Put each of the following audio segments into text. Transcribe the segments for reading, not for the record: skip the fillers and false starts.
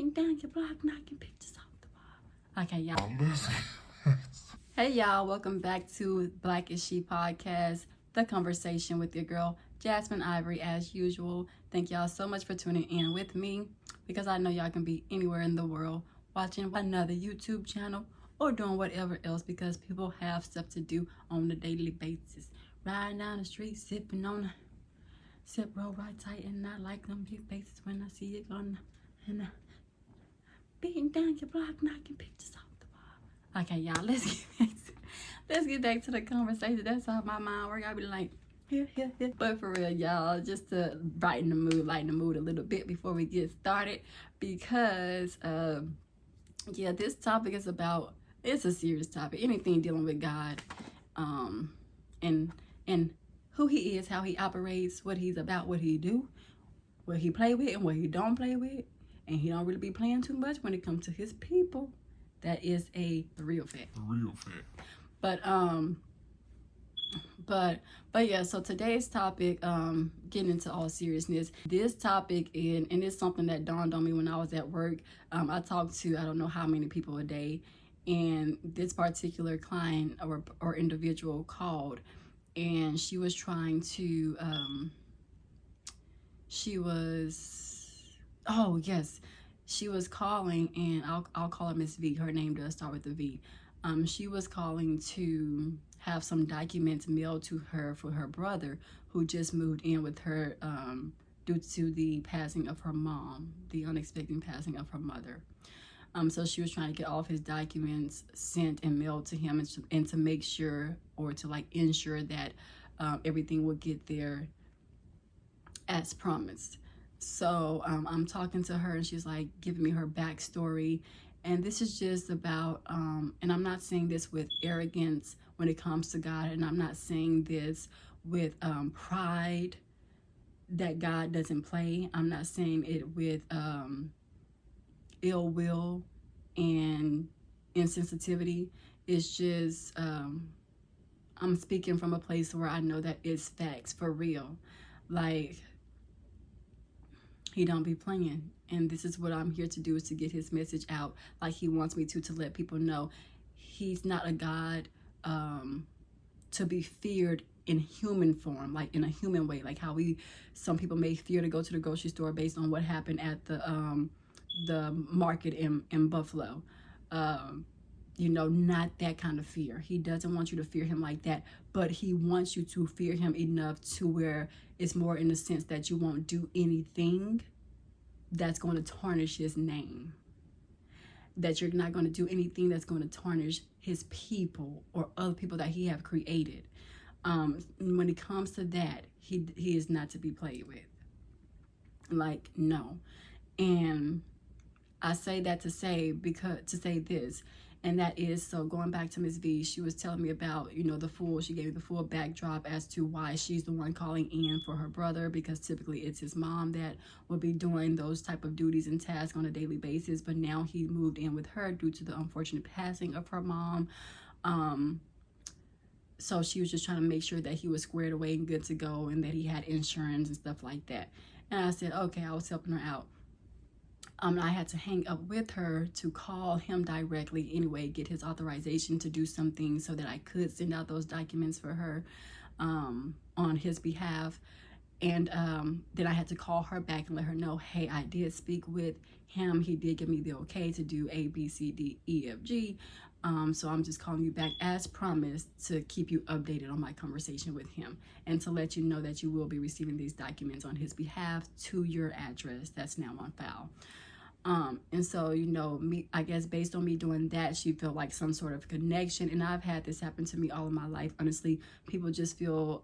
beating down your block, knocking pictures off the wall. Okay, y'all. Hey, y'all. Welcome back to Black is She podcast, the conversation with your girl, Jasmine Ivory, as usual. Thank y'all so much for tuning in with me, because I know y'all can be anywhere in the world watching another YouTube channel or doing whatever else, because people have stuff to do on a daily basis. Riding down the street, sipping on a sip, roll right tight, and not like them big faces when I see it going and beating down your block, knocking pictures off the wall. Okay, y'all, let's get back to the conversation. That's how my mind works. I'll be like, here. But for real, y'all, just to lighten the mood a little bit before we get started, because yeah, this topic is about, it's a serious topic. Anything dealing with God, and who he is, how he operates, what he's about, what he do, what he play with and what he don't play with. And he don't really be playing too much when it comes to his people. That is the real fact. But yeah, so today's topic, getting into all seriousness, this topic, and it's something that dawned on me when I was at work. I talked to, I don't know how many people a day, and this particular client or individual called, and she was trying to, she was calling, and I'll call her Miss V. Her name does start with the V. She was calling to have some documents mailed to her for her brother, who just moved in with her due to the passing of her mom, the unexpected passing of her mother. So she was trying to get all of his documents sent and mailed to him, and to make sure, or to like ensure that everything would get there as promised. So I'm talking to her, and she's like giving me her backstory. And this is just about, and I'm not saying this with arrogance when it comes to God, and I'm not saying this with pride that God doesn't play. I'm not saying it with ill will and insensitivity. It's just, I'm speaking from a place where I know that it's facts for real. Like, he don't be playing, and this is what I'm here to do, is to get his message out like he wants me to let people know he's not a God to be feared in human form, like in a human way, like how some people may fear to go to the grocery store based on what happened at the market in Buffalo. Not that kind of fear. He doesn't want you to fear him like that, but he wants you to fear him enough to where it's more in the sense that you won't do anything that's going to tarnish his name. That you're not going to do anything that's going to tarnish his people or other people that he have created. When it comes to that, he is not to be played with. Like, no. And I say that to say this. And that is, so going back to Ms. V, she was telling me about, she gave me the full backdrop as to why she's the one calling in for her brother, because typically it's his mom that will be doing those type of duties and tasks on a daily basis. But now he moved in with her due to the unfortunate passing of her mom. So she was just trying to make sure that he was squared away and good to go, and that he had insurance and stuff like that. And I said, okay, I was helping her out. I had to hang up with her to call him directly anyway, get his authorization to do something so that I could send out those documents for her on his behalf. And then I had to call her back and let her know, hey, I did speak with him. He did give me the okay to do A, B, C, D, E, F, G. So I'm just calling you back as promised to keep you updated on my conversation with him, and to let you know that you will be receiving these documents on his behalf to your address that's now on file. And so, I guess based on me doing that, she felt like some sort of connection. And I've had this happen to me all of my life. Honestly, people just feel,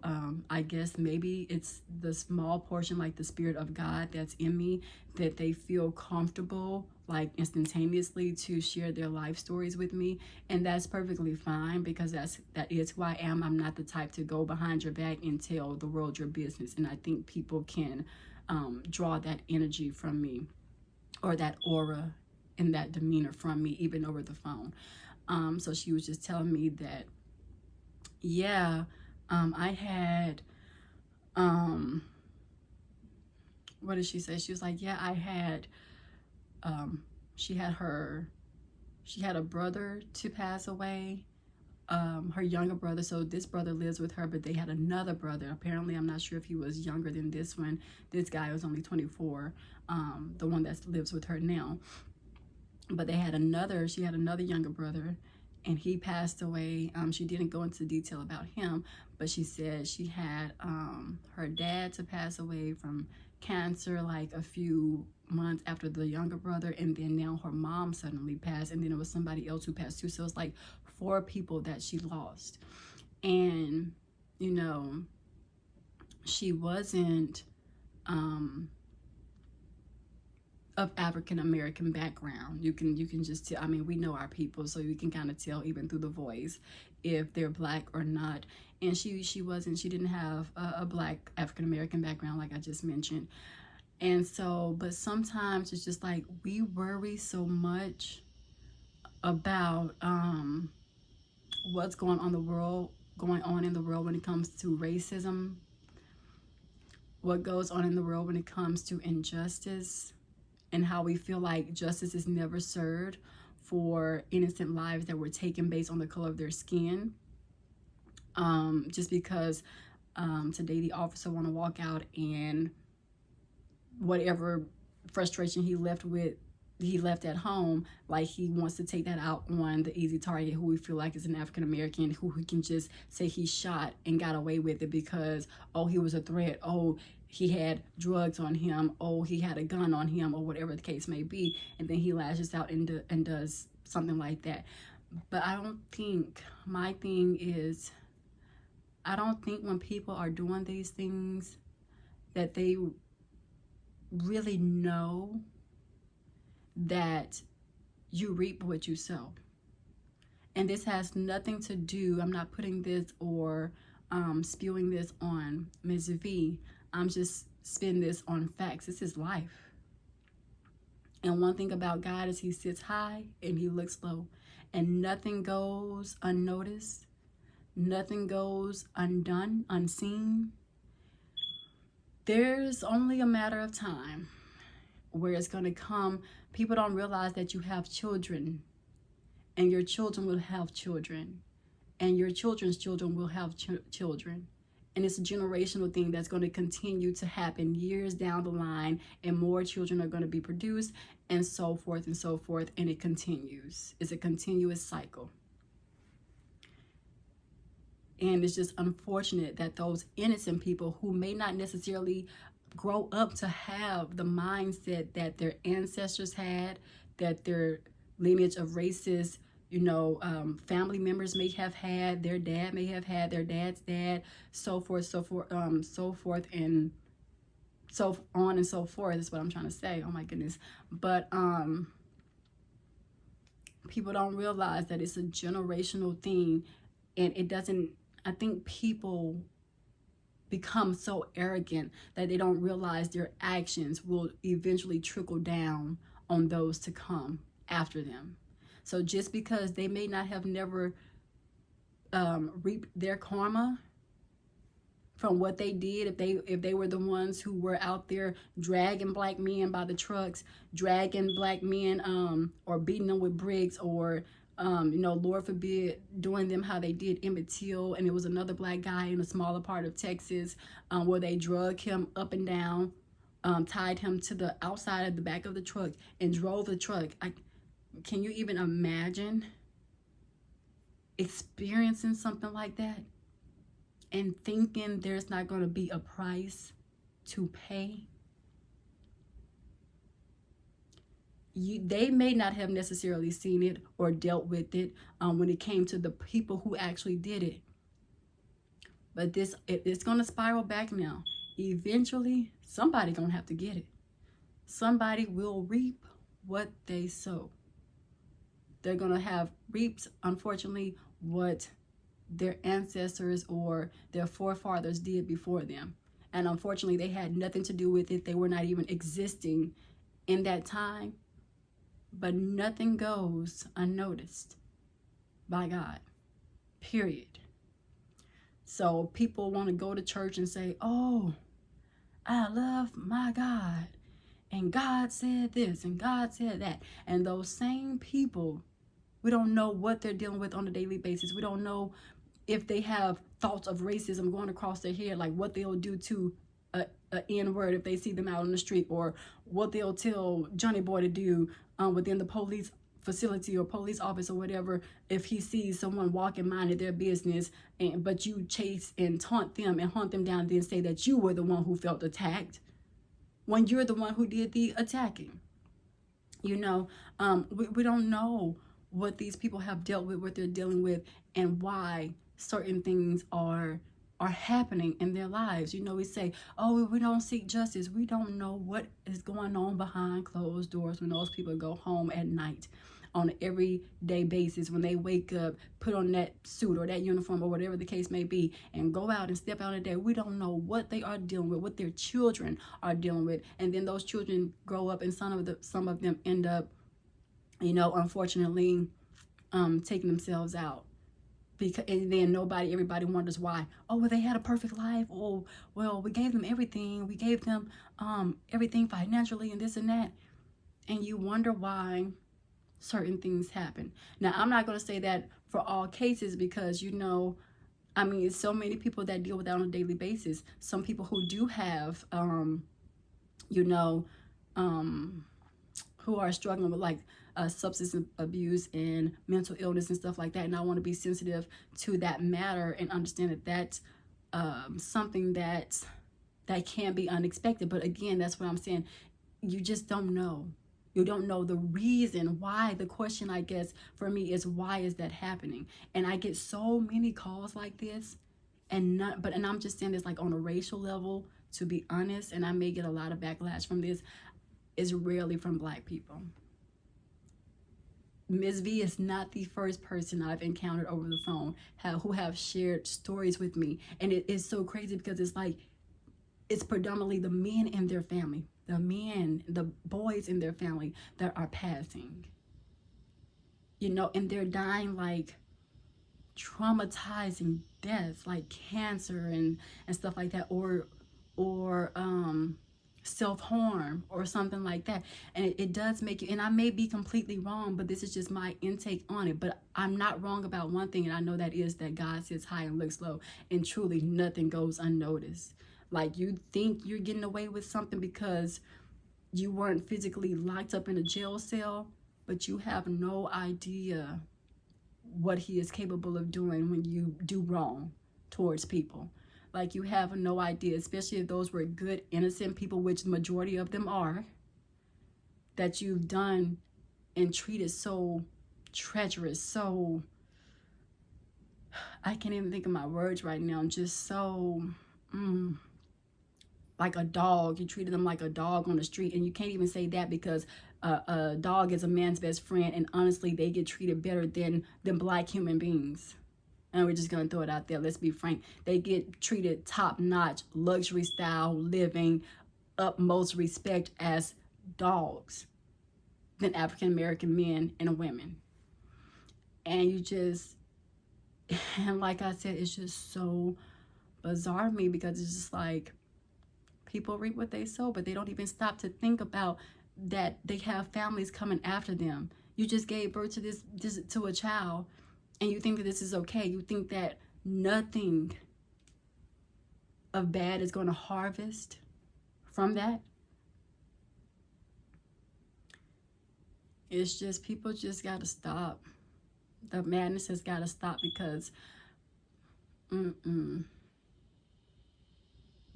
I guess maybe it's the small portion, like the Spirit of God that's in me, that they feel comfortable, like instantaneously, to share their life stories with me. And that's perfectly fine, because that is who I am. I'm not the type to go behind your back and tell the world your business. And I think people can draw that energy from me, or that aura and that demeanor from me, even over the phone. So she was just telling me that, yeah, I had, what did she say? She was like, yeah, I had she had a brother to pass away, her younger brother. So this brother lives with her, but they had another brother. Apparently, I'm not sure if he was younger than this one. This guy was only 24, the one that lives with her now. But she had another younger brother, and he passed away. She didn't go into detail about him, but she said she had her dad to pass away from cancer like a few months after the younger brother, and then now her mom suddenly passed, and then it was somebody else who passed too. So it's like 4 people that she lost. And you know, she wasn't of African American background. You can just tell. I mean, we know our people, so you can kind of tell even through the voice if they're black or not. And she didn't have a black African American background, like I just mentioned. And so, but sometimes it's just like we worry so much about what's going on in the world when it comes to racism, what goes on in the world when it comes to injustice, and how we feel like justice is never served for innocent lives that were taken based on the color of their skin. Just because today the officer want to walk out, and whatever frustration he left at home, like he wants to take that out on the easy target who we feel like is an African American, who he can just say he shot and got away with it because, oh, he was a threat, oh, he had drugs on him, oh, he had a gun on him, or whatever the case may be, and then he lashes out and does something like that. But my thing is, I don't think when people are doing these things that they really know that you reap what you sow. And this has nothing to do, I'm not putting this or spewing this on Ms. V. I'm just spinning this on facts. This is life. And one thing about God is he sits high and he looks low. And nothing goes unnoticed. Nothing goes undone, unseen. There's only a matter of time where it's going to come. People don't realize that you have children, and your children will have children, and your children's children will have children. And it's a generational thing that's going to continue to happen years down the line, and more children are going to be produced, and so forth and so forth, and it continues. It's a continuous cycle. And it's just unfortunate that those innocent people who may not necessarily grow up to have the mindset that their ancestors had, that their lineage of racist, family members may have had, their dad may have had, their dad's dad, so forth, and so on and so forth, is what I'm trying to say. Oh my goodness. But people don't realize that it's a generational thing, and it doesn't, I think people become so arrogant that they don't realize their actions will eventually trickle down on those to come after them. So just because they may not have never reaped their karma from what they did, if they were the ones who were out there dragging black men by the trucks, dragging black men or beating them with bricks, or Lord forbid, doing them how they did Emmett Till, and it was another black guy in a smaller part of Texas where they drug him up and down, tied him to the outside of the back of the truck and drove the truck. Can you even imagine experiencing something like that and thinking there's not going to be a price to pay? They may not have necessarily seen it or dealt with it when it came to the people who actually did it. But it's going to spiral back now. Eventually, somebody going to have to get it. Somebody will reap what they sow. They're going to have reaped, unfortunately, what their ancestors or their forefathers did before them. And unfortunately, they had nothing to do with it. They were not even existing in that time. But nothing goes unnoticed by God, period. So people want to go to church and say, oh, I love my God, and God said this and God said that. And those same people, we don't know what they're dealing with on a daily basis. We don't know if they have thoughts of racism going across their head, like what they'll do to a N-word if they see them out on the street, or what they'll tell Johnny Boy to do within the police facility or police office or whatever if he sees someone walking minding their business, but you chase and taunt them and hunt them down, then say that you were the one who felt attacked when you're the one who did the attacking. We don't know what these people have dealt with, what they're dealing with, and why certain things are happening in their lives. We say, oh, we don't seek justice. We don't know what is going on behind closed doors when those people go home at night on an everyday basis, when they wake up, put on that suit or that uniform or whatever the case may be, and go out and step out a day. We don't know what they are dealing with, what their children are dealing with. And then those children grow up, and some of them end up, unfortunately, taking themselves out. And then everybody wonders why. Oh, well, they had a perfect life. Oh, well, we gave them everything. We gave them everything financially and this and that. And you wonder why certain things happen. Now, I'm not going to say that for all cases, because, it's so many people that deal with that on a daily basis. Some people who do have, who are struggling with like substance abuse and mental illness and stuff like that. And I want to be sensitive to that matter and understand that that's something that can be unexpected. But again, that's what I'm saying. You just don't know. You don't know the reason why. The question, I guess, for me is, why is that happening? And I get so many calls like this, and I'm just saying this like on a racial level, to be honest, and I may get a lot of backlash from this, is rarely from Black people. Ms. V is not the first person I've encountered over the phone who have shared stories with me. And it is so crazy, because it's predominantly the men in their family, the boys in their family that are passing, and they're dying like traumatizing deaths, like cancer and stuff like that, or self-harm or something like that. And it does make you, and I may be completely wrong, but this is just my intake on it. But I'm not wrong about one thing, and I know that is that God sits high and looks low, and truly nothing goes unnoticed. Like, you think you're getting away with something because you weren't physically locked up in a jail cell, but you have no idea what he is capable of doing when you do wrong towards people. Like, you have no idea, especially if those were good, innocent people, which the majority of them are, that you've done and treated so treacherous, so, I can't even think of my words right now, just so, like a dog. You treated them like a dog on the street, and you can't even say that, because a dog is a man's best friend, and honestly, they get treated better than Black human beings. And we're just going to throw it out there. Let's be frank. They get treated top-notch, luxury style living, utmost respect as dogs than African-American men and women. And and like I said, it's just so bizarre to me, because it's just like, people reap what they sow, but they don't even stop to think about that they have families coming after them. You just gave birth to this to a child, and you think that this is okay. You think that nothing of bad is going to harvest from that. It's just, people just got to stop. The madness has got to stop, because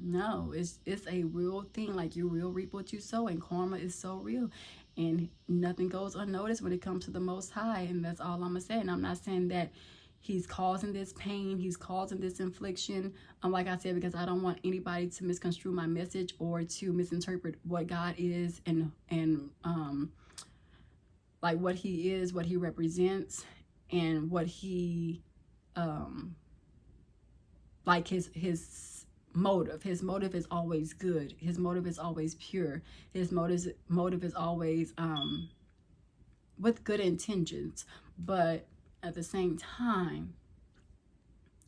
no, it's a real thing. Like, you will reap what you sow, and karma is so real, and nothing goes unnoticed when it comes to the Most High. And that's all I'm gonna say. And I'm not saying that he's causing this pain, he's causing this infliction, like I said, because I don't want anybody to misconstrue my message or to misinterpret what God is, and like what he is, what he represents, and what he like his motive. His motive is always good. His motive is always pure. His motive is always with good intentions. But at the same time,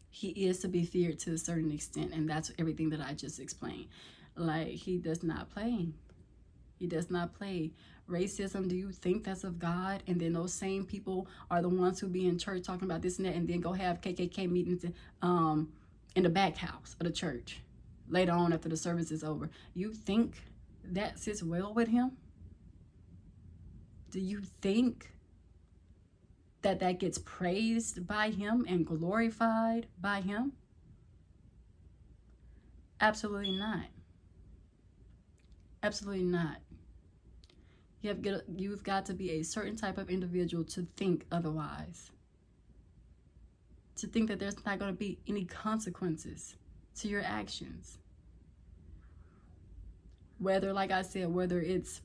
he is to be feared to a certain extent, and that's everything that I just explained. Like, he does not play. He does not play. Racism, do you think that's of God? And then those same people are the ones who be in church talking about this and that, and then go have KKK meetings in the back house of the church later on after the service is over. You think that sits well with him? Do you think that that gets praised by him and glorified by him? Absolutely not. Absolutely not. You've got to be a certain type of individual to think otherwise. To think that there's not going to be any consequences to your actions. Whether, like I said, whether it's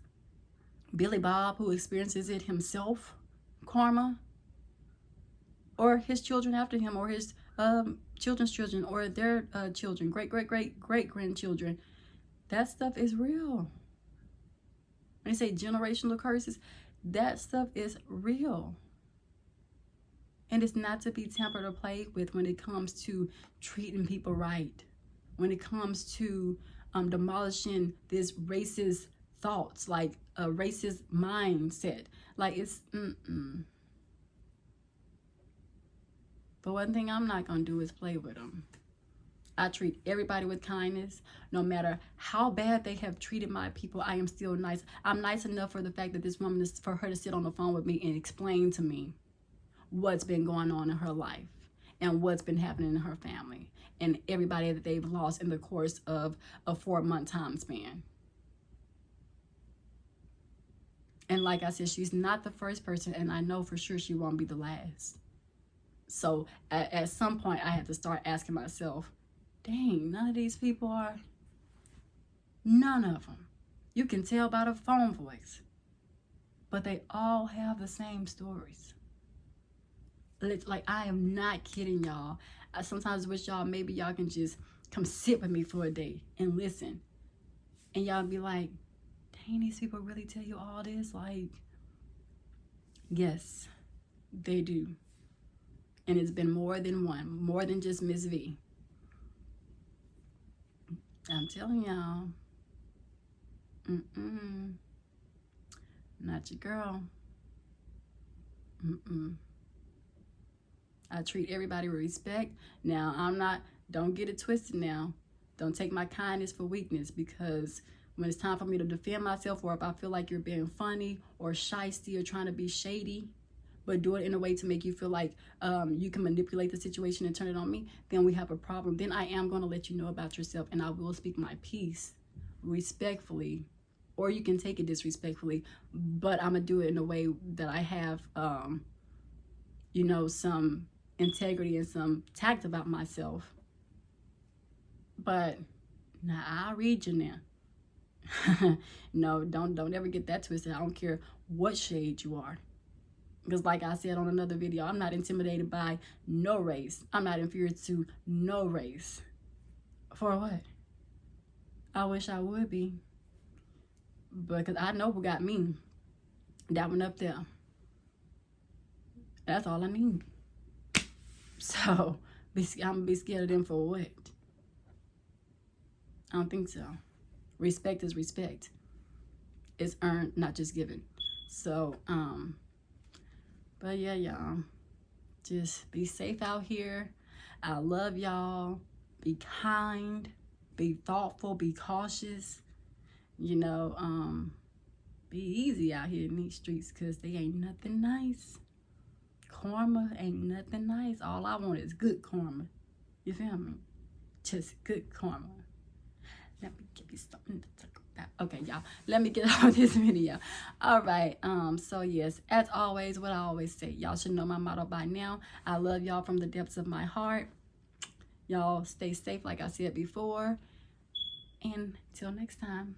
Billy Bob who experiences it himself, karma, or his children after him, or his children's children, or their children, great-great-great-great-grandchildren. That stuff is real. When they say generational curses, that stuff is real. And it's not to be tampered or played with when it comes to treating people right. When it comes to demolishing this racist thoughts, like a racist mindset. Like it's, But one thing I'm not going to do is play with them. I treat everybody with kindness. No matter how bad they have treated my people, I am still nice. I'm nice enough for the fact that this woman is, for her to sit on the phone with me and explain to me what's been going on in her life and what's been happening in her family and everybody that they've lost in the course of a 4-month time span. And like I said, she's not the first person, and I know for sure she won't be the last. So at some point, I had to start asking myself, dang, none of these people are, none of them. You can tell by the phone voice. But they all have the same stories. Like, I am not kidding y'all. I sometimes wish y'all, maybe y'all can just come sit with me for a day and listen. And y'all be like, dang, these people really tell you all this? Like, yes, they do. And it's been more than one, more than just Miss V. I'm telling y'all, not your girl. I treat everybody with respect. Now, don't get it twisted now. Don't take my kindness for weakness, because when it's time for me to defend myself, or if I feel like you're being funny or shysty or trying to be shady, but do it in a way to make you feel like you can manipulate the situation and turn it on me, then we have a problem. Then I am going to let you know about yourself, and I will speak my piece respectfully, or you can take it disrespectfully, but I'm going to do it in a way that I have, some integrity and some tact about myself. But now I'll read you now. No, don't ever get that twisted. I don't care what shade you are. Because like I said on another video, I'm not intimidated by no race. I'm not inferior to no race. For what? I wish I would be. Because I know who got me. That one up there. That's all I need. So, I'm going to be scared of them for what? I don't think so. Respect is respect. It's earned, not just given. So, but yeah, y'all, just be safe out here. I love y'all. Be kind, be thoughtful, be cautious. Be easy out here in these streets, because they ain't nothing nice. Karma ain't nothing nice. All I want is good karma. You feel me? Just good karma. Let me give you something to talk about. Okay, y'all, let me get off this video. All right, so yes, as always, what I always say, y'all should know my motto by now. I love y'all from the depths of my heart. Y'all stay safe, like I said before, and till next time.